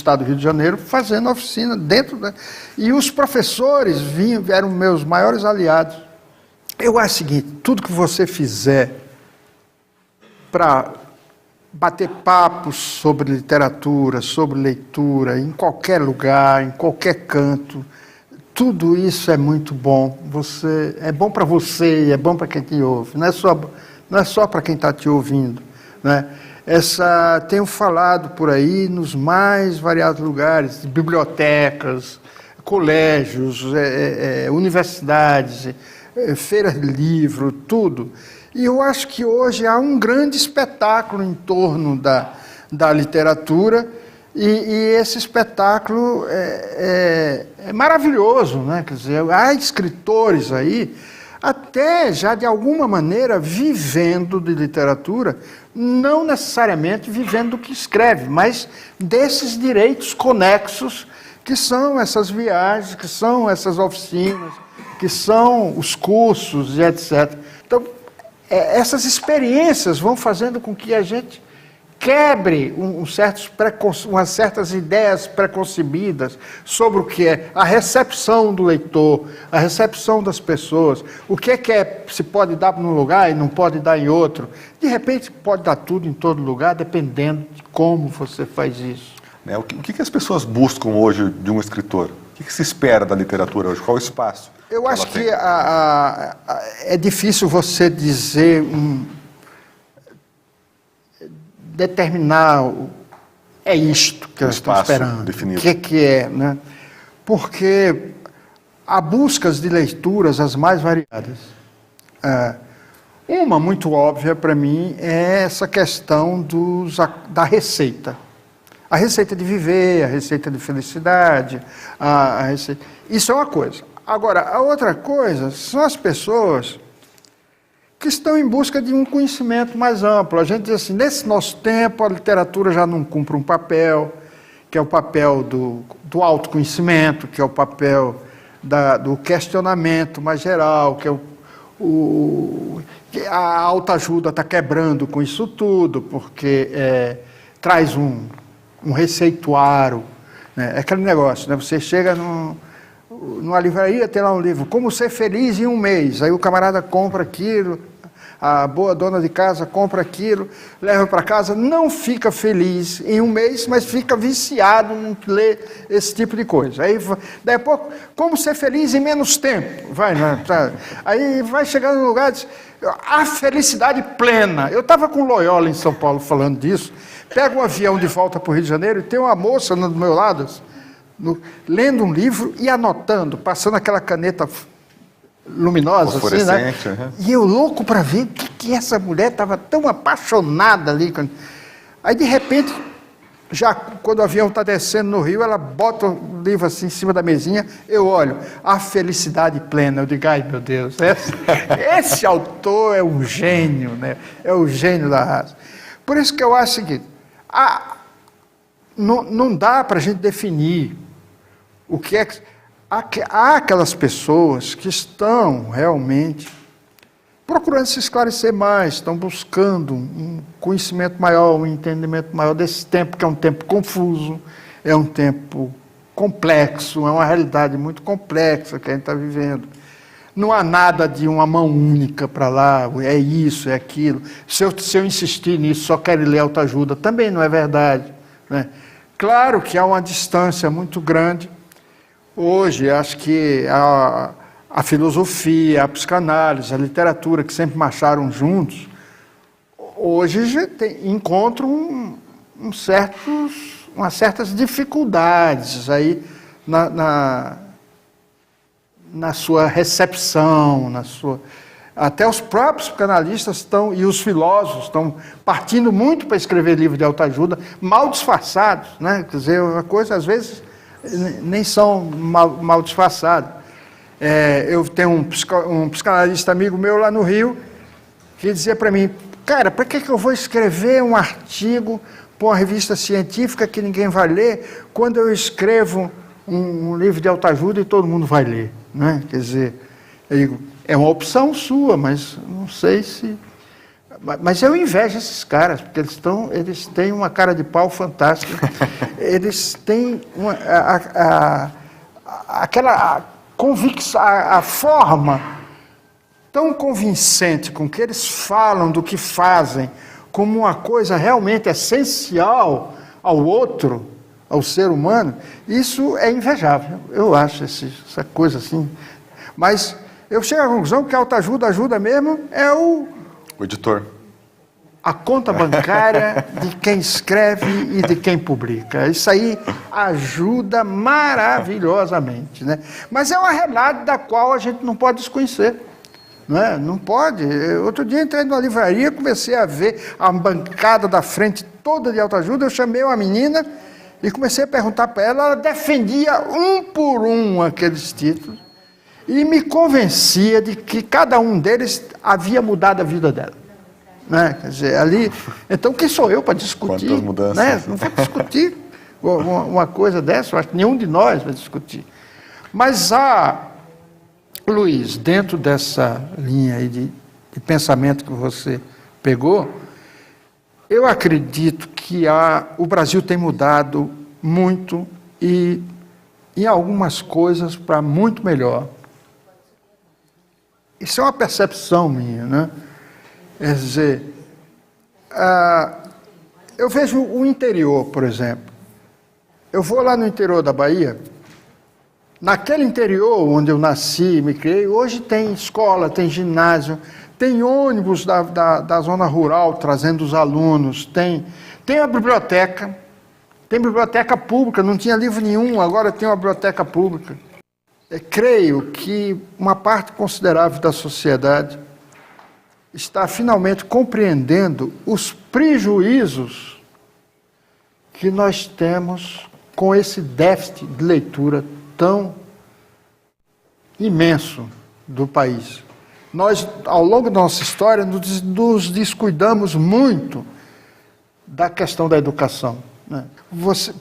estado do Rio de Janeiro, fazendo oficina dentro da... E os professores eram meus maiores aliados. Eu acho o seguinte, tudo que você fizer para bater papos sobre literatura, sobre leitura, em qualquer lugar, em qualquer canto, tudo isso é muito bom. É bom para você e é bom para quem te ouve. Não é só para quem está te ouvindo, né? Tenho falado por aí nos mais variados lugares, bibliotecas, colégios, universidades, feiras de livro, tudo. E eu acho que hoje há um grande espetáculo em torno da literatura, e esse espetáculo é maravilhoso, né? Quer dizer, há escritores aí, até já de alguma maneira vivendo de literatura, não necessariamente vivendo do que escreve, mas desses direitos conexos que são essas viagens, que são essas oficinas, que são os cursos e etc. Então, essas experiências vão fazendo com que a gente quebre umas certas ideias preconcebidas sobre o que é a recepção do leitor, a recepção das pessoas, o que se pode dar num lugar e não pode dar em outro. De repente, pode dar tudo em todo lugar, dependendo de como você faz isso. O que as pessoas buscam hoje de um escritor? O que se espera da literatura hoje? Qual o espaço? Eu acho que é difícil você dizer... determinar é isto que elas estão esperando, definido. O que é, né? Porque há buscas de leituras as mais variadas. Uma muito óbvia para mim é essa questão da receita. A receita de viver, a receita de felicidade, isso é uma coisa. Agora, a outra coisa são as pessoas que estão em busca de um conhecimento mais amplo. A gente diz assim, nesse nosso tempo, a literatura já não cumpre um papel, que é o papel do autoconhecimento, que é o papel do questionamento mais geral, que é a autoajuda está quebrando com isso tudo, porque traz um receituário, né? É aquele negócio, né? Você chega numa livraria, tem lá um livro, Como Ser Feliz em um Mês, aí o camarada compra aquilo, a boa dona de casa compra aquilo, leva para casa, não fica feliz em um mês, mas fica viciado em ler esse tipo de coisa. Aí, daí a pouco, como ser feliz em menos tempo? Aí vai chegando no lugar e diz, a felicidade plena. Eu estava com Loyola em São Paulo falando disso, pego um avião de volta para o Rio de Janeiro e tem uma moça do meu lado, lendo um livro e anotando, passando aquela caneta luminosa, assim, né? Uhum. E eu louco para ver o que essa mulher estava tão apaixonada ali. Aí, de repente, já quando o avião está descendo no Rio, ela bota o livro assim em cima da mesinha, eu olho, a felicidade plena. Eu digo, ai meu Deus, esse autor é um gênio, né? É o gênio da raça. Por isso que eu acho o seguinte, não dá para a gente definir o que é que... Há aquelas pessoas que estão realmente procurando se esclarecer mais, estão buscando um conhecimento maior, um entendimento maior desse tempo, que é um tempo confuso, é um tempo complexo, é uma realidade muito complexa que a gente está vivendo. Não há nada de uma mão única para lá, é isso, é aquilo. Se eu insistir nisso, só quero ler autoajuda, também não é verdade, né? Claro que há uma distância muito grande. Hoje, acho que a filosofia, a psicanálise, a literatura, que sempre marcharam juntos, hoje já encontram umas certas dificuldades aí na sua recepção, até os próprios psicanalistas e os filósofos estão partindo muito para escrever livros de autoajuda, mal disfarçados, né? Quer dizer, uma coisa, às vezes, nem são mal disfarçados. Eu tenho um psicanalista amigo meu lá no Rio, que dizia para mim, cara, para que eu vou escrever um artigo para uma revista científica que ninguém vai ler, quando eu escrevo um livro de autoajuda e todo mundo vai ler, né? Quer dizer, eu digo, é uma opção sua, mas não sei se... Mas eu invejo esses caras, porque eles têm uma cara de pau fantástica. Eles têm aquela convicção, a forma tão convincente com que eles falam do que fazem, como uma coisa realmente essencial ao outro, ao ser humano. Isso é invejável, eu acho, essa coisa assim. Mas eu chego à conclusão que a autoajuda ajuda mesmo é o editor. A conta bancária de quem escreve e de quem publica. Isso aí ajuda maravilhosamente, né? Mas é uma realidade da qual a gente não pode desconhecer. Não é? Não pode. Outro dia entrei numa livraria, comecei a ver a bancada da frente toda de autoajuda, eu chamei uma menina e comecei a perguntar para ela, ela defendia um por um aqueles títulos e me convencia de que cada um deles havia mudado a vida dela. Né? Quer dizer, ali, então quem sou eu para discutir? Quantas mudanças? Né? Não vou discutir uma coisa dessa, eu acho que nenhum de nós vai discutir. Mas Luiz, dentro dessa linha aí de pensamento que você pegou, eu acredito que o Brasil tem mudado muito e em algumas coisas para muito melhor. Isso é uma percepção minha, né? Quer dizer, eu vejo o interior, por exemplo. Eu vou lá no interior da Bahia, naquele interior onde eu nasci, me criei, hoje tem escola, tem ginásio, tem ônibus da zona rural trazendo os alunos, tem a biblioteca, tem biblioteca pública, não tinha livro nenhum, agora tem uma biblioteca pública. Creio que uma parte considerável da sociedade está finalmente compreendendo os prejuízos que nós temos com esse déficit de leitura tão imenso do país. Nós, ao longo da nossa história, nos descuidamos muito da questão da educação. Né?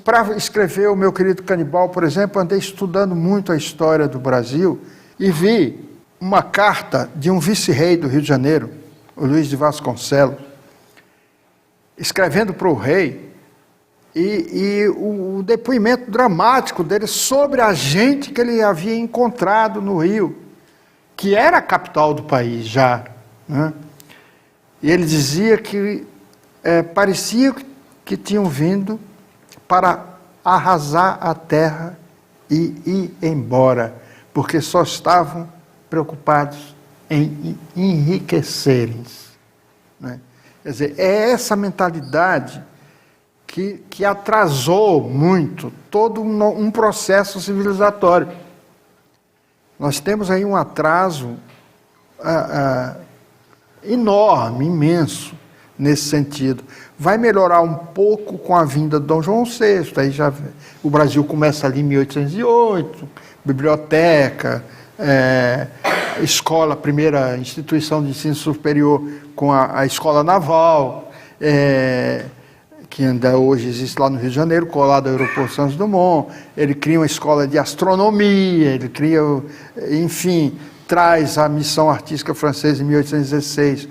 Para escrever o Meu Querido Canibal, por exemplo, andei estudando muito a história do Brasil e vi uma carta de um vice-rei do Rio de Janeiro, o Luiz de Vasconcelos, escrevendo para o rei, e o depoimento dramático dele sobre a gente que ele havia encontrado no Rio, que era a capital do país já. Né? E ele dizia que parecia que tinham vindo para arrasar a terra e ir embora, porque só estavam preocupados em enriquecerem-se. Né? Quer dizer, é essa mentalidade que atrasou muito todo um processo civilizatório. Nós temos aí um atraso enorme, imenso, nesse sentido. Vai melhorar um pouco com a vinda de Dom João VI, aí já o Brasil começa ali em 1808, biblioteca, escola, primeira instituição de ensino superior com a escola naval, que ainda hoje existe lá no Rio de Janeiro, colado ao aeroporto Santos Dumont. Ele cria uma escola de astronomia, ele cria, enfim, traz a missão artística francesa em 1816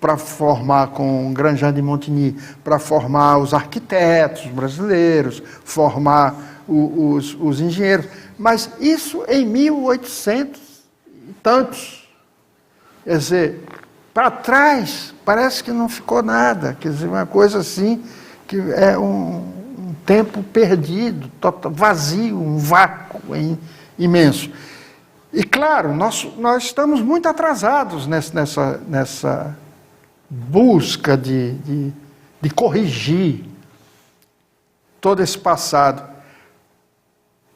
para formar com Grandjean de Montigny, para formar os arquitetos brasileiros, formar os engenheiros. Mas isso em 1800 e tantos. Quer dizer, para trás parece que não ficou nada. Quer dizer, uma coisa assim que é um tempo perdido, vazio, um vácuo imenso. E claro, nós estamos muito atrasados nessa busca de corrigir todo esse passado.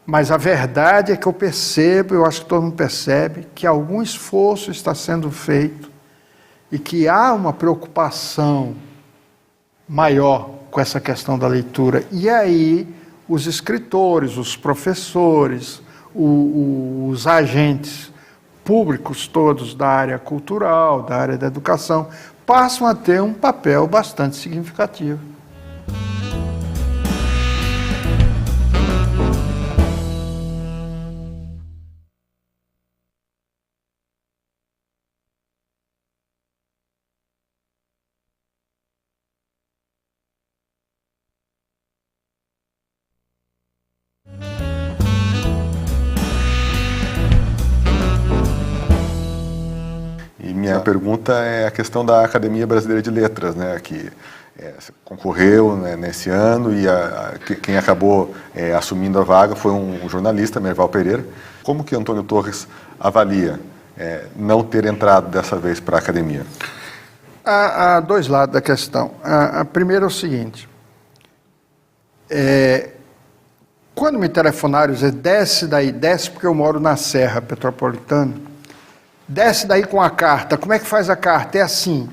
Mas a verdade é que eu percebo, eu acho que todo mundo percebe, que algum esforço está sendo feito e que há uma preocupação maior com essa questão da leitura. E aí, os escritores, os professores, os agentes públicos todos da área cultural, da área da educação, passam a ter um papel bastante significativo. pergunta é a questão da Academia Brasileira de Letras, né, que concorreu, né, nesse ano e quem acabou assumindo a vaga foi um jornalista, Merval Pereira. Como que Antônio Torres avalia não ter entrado dessa vez para a Academia? Há dois lados da questão. A primeira é o seguinte, quando me telefonaram, dizer, desce daí, desce porque eu moro na Serra Petropolitana, desce daí com a carta. Como é que faz a carta? É assim.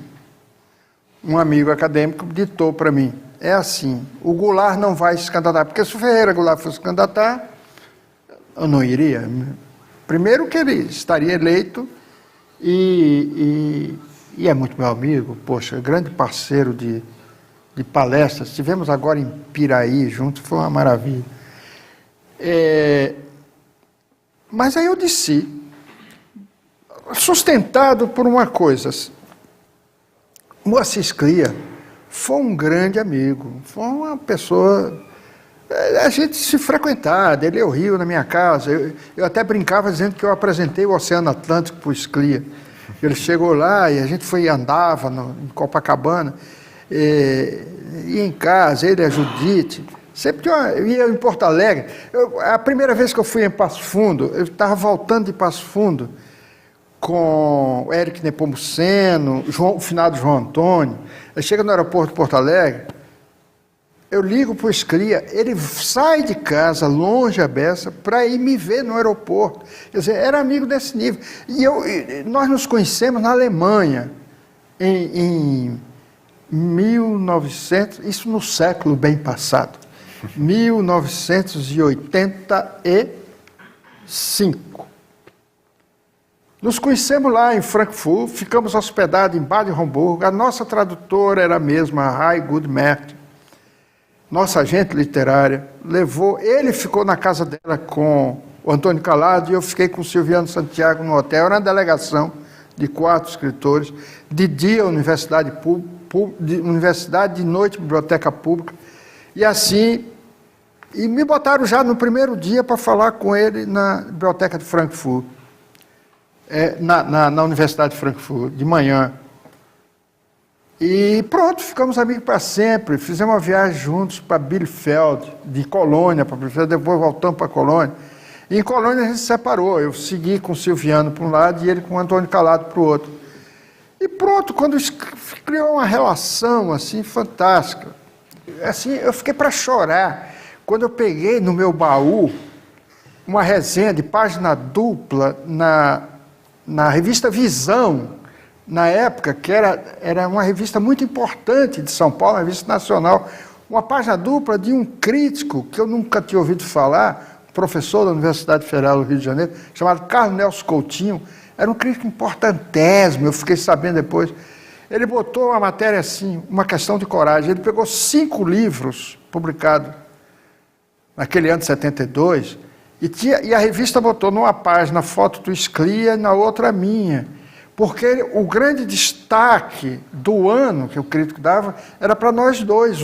Um amigo acadêmico ditou para mim. É assim. O Goulart não vai se candidatar. Porque se o Ferreira Goulart fosse candidatar, eu não iria. Primeiro que ele estaria eleito e é muito meu amigo. Poxa, grande parceiro de palestras. Estivemos agora em Piraí juntos. Foi uma maravilha. Mas aí eu disse, sustentado por uma coisa. Moacir Sclia foi um grande amigo, foi uma pessoa... A gente se frequentava, ele ia ao Rio na minha casa, eu até brincava dizendo que eu apresentei o Oceano Atlântico para o Sclia. Ele chegou lá e a gente andava em Copacabana, ia em casa, ele e a Judite, sempre ia em Porto Alegre. A primeira vez que eu fui em Passo Fundo, eu estava voltando de Passo Fundo, com Eric Nepomuceno, o finado João Antônio. Ele chega no aeroporto de Porto Alegre, eu ligo para o Sclia, ele sai de casa, longe a beça, para ir me ver no aeroporto. Quer dizer, era amigo desse nível. E nós nos conhecemos na Alemanha, em 1900, isso no século bem passado, 1985. Nos conhecemos lá em Frankfurt, ficamos hospedados em Bad-Homburg. A nossa tradutora era a mesma, a Rai Goodmerk, nossa agente literária. Ele ficou na casa dela com o Antônio Calado e eu fiquei com o Silviano Santiago no hotel. Era uma delegação de 4 escritores, de dia universidade, universidade, de noite biblioteca pública. E assim, e me botaram já no primeiro dia para falar com ele na biblioteca de Frankfurt. Na Universidade de Frankfurt, de manhã. E pronto, ficamos amigos para sempre. Fizemos uma viagem juntos para Bielefeld, de Colônia para Bielefeld, depois voltamos para Colônia. E em Colônia a gente se separou. Eu segui com o Silviano para um lado e ele com o Antônio Calado para o outro. E pronto, quando criou uma relação assim fantástica. Assim, eu fiquei para chorar. Quando eu peguei no meu baú uma resenha de página dupla na revista Visão, na época, que era uma revista muito importante de São Paulo, uma revista nacional, uma página dupla de um crítico que eu nunca tinha ouvido falar, professor da Universidade Federal do Rio de Janeiro, chamado Carlos Nelson Coutinho. Era um crítico importantésimo, eu fiquei sabendo depois. Ele botou uma matéria assim, uma questão de coragem. Ele pegou 5 livros publicados naquele ano de 72, e a revista botou numa página a foto do Sclia e na outra a minha. Porque o grande destaque do ano que o crítico dava era para nós dois.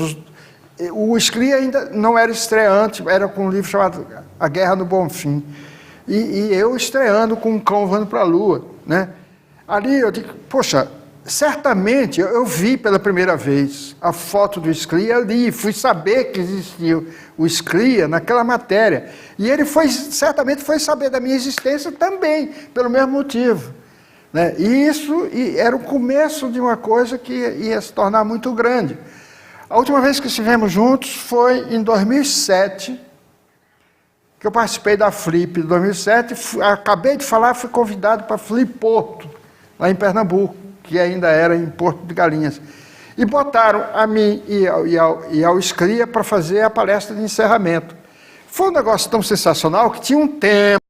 O Sclia ainda não era estreante, era com um livro chamado A Guerra no Bonfim. E eu estreando com Um Cão Voando para a Lua. Né? Ali eu digo, poxa, certamente eu vi pela primeira vez a foto do Sclia ali, fui saber que existia o Sclia naquela matéria. E ele certamente foi saber da minha existência também, pelo mesmo motivo. Né? E isso era o começo de uma coisa que ia se tornar muito grande. A última vez que estivemos juntos foi em 2007, que eu participei da Flip de 2007, acabei de falar, fui convidado para Flip Porto, lá em Pernambuco, que ainda era em Porto de Galinhas. E botaram a mim e ao Sclia para fazer a palestra de encerramento. Foi um negócio tão sensacional que tinha um tema.